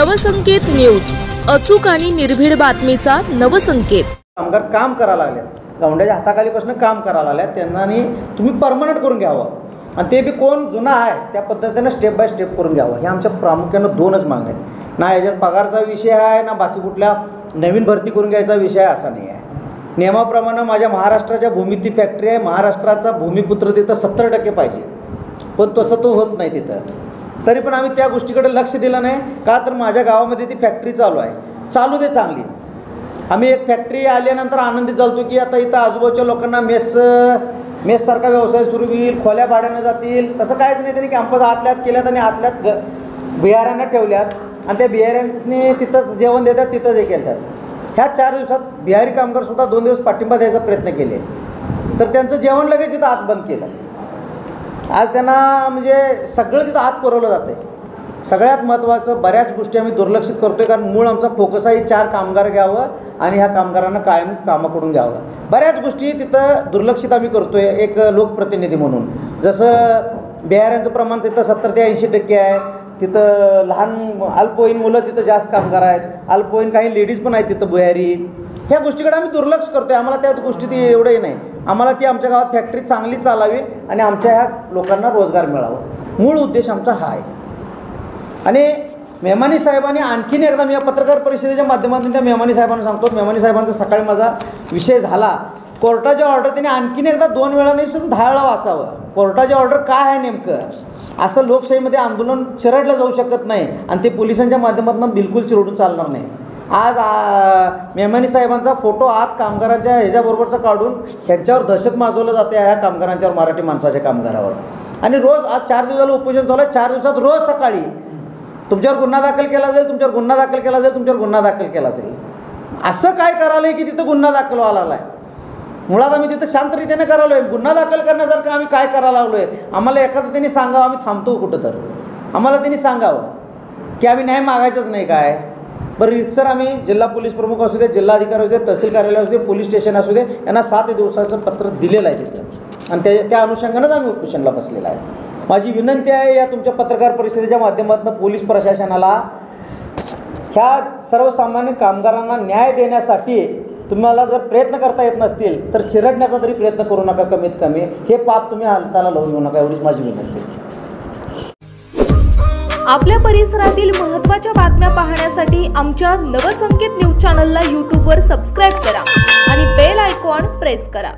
Navsanket news, अचूक आणि निर्भीड बातमीचा नवसंकेत। कामगार काम करायला लागलेत, गवंड्याच्या हाताखालीपासून काम करायला लागल्यात, त्यांना तुम्ही परमनंट करून घ्यावं आणि ते बी कोण जुना आहे त्या पद्धतीने स्टेप बाय स्टेप करून घ्यावं। हे आमच्या प्रामुख्यानं दोनच मागण्या आहेत। ना याच्यात पगारचा विषय आहे ना बाकी कुठल्या नवीन भरती करून घ्यायचा विषय असा नाही आहे। नियमाप्रमाणे माझ्या महाराष्ट्राच्या भूमीत ती फॅक्टरी आहे, महाराष्ट्राचा भूमिपुत्र तिथं 70% पाहिजे, पण तसं तो होत नाही तिथं। तरी पण आम्ही त्या गोष्टीकडे लक्ष दिलं नाही का, तर माझ्या गावामध्ये ती फॅक्टरी चालू आहे, चालू दे चांगली। आम्ही एक फॅक्टरी आल्यानंतर आनंदित झालतो की आता इथं आजूबाजूच्या लोकांना मेससारखा व्यवसाय सुरू होईल, खोल्या भाड्यानं जातील। तसं काहीच नाही, त्यांनी कॅम्पस आतल्यात केल्यात आणि आतल्यात बिहाऱ्यांना ठेवल्यात आणि त्या बिहाऱ्यांनी तिथंच जेवण देतात, तिथंच हे केलं। ह्या 4 दिवसात बिहारी कामगारसुद्धा 2 दिवस पाठिंबा द्यायचा प्रयत्न केले, तर त्यांचं जेवण लगेच तिथं आत बंद केलं। आज त्यांना म्हणजे सगळं तिथं आत पुरवलं जातं आहे। सगळ्यात महत्त्वाचं, बऱ्याच गोष्टी आम्ही दुर्लक्षित करतो आहे, कारण मूळ आमचा फोकस आहे 4 कामगार घ्यावं आणि ह्या कामगारांना कायम कामाकडून घ्यावं। बऱ्याच गोष्टी तिथं दुर्लक्षित आम्ही करतो आहे एक लोकप्रतिनिधी म्हणून। जसं बिहाऱ्यांचं प्रमाण तिथं 70 ते 80% आहे, तिथं लहान अल्पवयीन मुलं तिथं जास्त कामगार आहेत, अल्पवयीन काही लेडीज पण आहेत तिथं बिहारी। ह्या गोष्टीकडे आम्ही दुर्लक्ष करतो आहे। आम्हाला त्या गोष्टीत एवढंही नाही, आम्हाला ती आमच्या गावात फॅक्टरी चांगली चालावी आणि आमच्या ह्या लोकांना रोजगार मिळावा, मूळ उद्देश आमचा हा आहे। आणि मेहमानी साहेबांनी आणखीन एकदा, मी या पत्रकार परिषदेच्या माध्यमातून त्या मेहमानी साहेबांना सांगतो, मेहमानी साहेबांचा सकाळी माझा विषय झाला, कोर्टाची ऑर्डर त्यांनी आणखीन एकदा 2 वेळा नाही सोडून 10 वेळा वाचावं। कोर्टाची ऑर्डर काय आहे नेमकं, असं लोकशाहीमध्ये आंदोलन चिरडलं जाऊ शकत नाही आणि ते पोलिसांच्या माध्यमातून बिलकुल चिरडून चालणार नाही। आज मेहमानी साहेबांचा फोटो आत कामगारांच्या ह्याच्याबरोबरचा काढून ह्यांच्यावर दहशत माजवलं जाते, ह्या कामगारांच्यावर, मराठी माणसाच्या कामगारावर। आणि रोज आज 4 दिवसाला उपोषण चालू आहे, 4 दिवसात रोज सकाळी तुमच्यावर गुन्हा दाखल केला जाईल, तुमच्यावर गुन्हा दाखल केला जाईल, तुमच्यावर गुन्हा दाखल केला जाईल। असं काय करायला आहे की तिथं गुन्हा दाखल व्हायला लागला आहे? मुळात आम्ही तिथं शांतरितीने करायलो आहे, गुन्हा दाखल करण्यासारखं आम्ही काय करायला लागलो आहे? आम्हाला एखादं त्यांनी सांगावं, आम्ही थांबतो कुठं, तर आम्हाला त्यांनी सांगावं की आम्ही न्याय मागायचंच नाही काय। बरं रीतसर आम्ही जिल्हा पोलीस प्रमुख असू दे, जिल्हाधिकारी असू दे, तहसील कार्यालय असू दे, पोलीस स्टेशन असू दे, यांना 7 दिवसाचं पत्र दिलेलं आहे तिथं आणि त्या अनुषंगानेच आम्ही उपोषणाला बसलेला आहे। माझी विनंती आहे या तुमच्या पत्रकार परिषदेच्या माध्यमातून पोलीस प्रशासनाला, ह्या सर्वसामान्य कामगारांना न्याय देण्यासाठी तुम्हाला जर प्रयत्न करता येत नसतील तर चिरडण्याचा तरी प्रयत्न करू नका, कमीत कमी हे पाप तुम्ही हाताला लावून घेऊ नका, एवढीच माझी विनंती। आपल्या परिसरातील महत्त्वाच्या बातम्या पाहण्यासाठी आमच्या नवसंकेत न्यूज चॅनलला यूट्यूबवर सबस्क्राईब करा आणि बेल आयकॉन प्रेस करा।